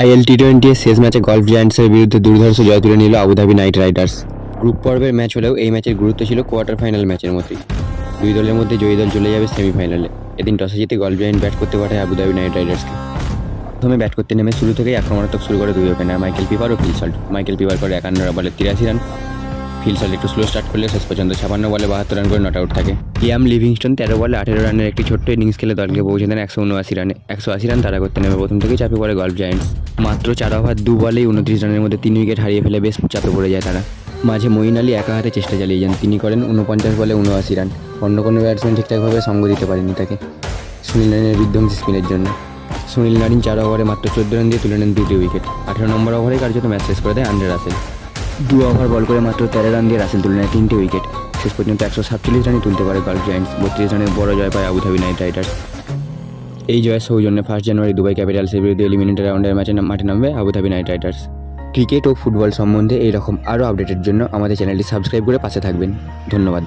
IL টি-20 এর শেষ ম্যাচে গলফ জায়ান্টসের বিরুদ্ধে দুর্ধর্ষ জয় তুলে নিল আবুধাবি নাইট রাইডার্স। গ্রুপ পর্বের ম্যাচ হলেও এই ম্যাচের গুরুত্ব ছিল কোয়ার্টার ফাইনাল ম্যাচের মতোই। দুই দলের মধ্যে জয়ী দল চলে যাবে সেমিফাইনালে। এদিন টসে জিতে গলফ জায়ান্ট ব্যাট করতে পাঠায় আবুধাবি নাইট রাইডার্সকে। প্রথমে ব্যাট করতে নেমে শুরু থেকেই আক্রমণাত্মক শুরু করে দুই ওপেনার মাইকেল পিপার ও ফিল সল্ট। মাইকেল পিপার করে 51 বলে 83 রান। ফিল সল্ট একটু স্লো স্টার্ট করলে শেষ পর্যন্ত 56 বলে 72 রান করে নট আউট থাকে। লিয়াম লিভিংস্টন 13 বলে 18 রানের একটি ছোট্ট ইনিংস খেলে দলকে পৌঁছে দেন 179 রানে। 180 রান তাড়া করতে নেমে প্রথম থেকেই চাপে পড়ে গলফ জায়ান্টস। মাত্র 4 ওভার 2 বলেই 29 রানের মধ্যে 3 উইকেট হারিয়ে ফেলে বেশ চাপে পড়ে যায় তারা। মাঝে মঈন আলী একা হাতে চেষ্টা চালিয়ে যান। তিনি করেন 49 বলে 79 রান। অন্য কোনো ব্যাটসম্যান ঠিকঠাকভাবে সঙ্গ দিতে পারেনি তাকে সুনীল নারিনের বিধ্বংসী স্পিনের জন্য। সুনীল নারিন 4 ওভারে মাত্র 14 রান দিয়ে তুলে নেন 2টি উইকেট। 18 নম্বর ওভারে কার্যত ম্যাচ শেষ করে দেয় আন্দ্রে রাসেল। 2 ওভার বল করে মাত্র 13 রান দিয়ে রাসেল তুলে নেয় 3টে উইকেট। শেষ পর্যন্ত 147 রানই তুলতে পারে গলফ জায়ান্টস। 32 রানের বড় জয় পায় আবুধাবি নাইট রাইডার্স। এই জয়ের সৌজন্যে 1 জানুয়ারি দুবাই ক্যাপিটালসের বিরুদ্ধে এলিমিনেটর রাউন্ডের ম্যাচে মাঠে নামবে আবুধাবি নাইট রাইডার্স। ক্রিকেট ও ফুটবল সম্বন্ধে এইরকম আরও আপডেটের জন্য আমাদের চ্যানেলটি সাবস্ক্রাইব করে পাশে থাকবেন। ধন্যবাদ।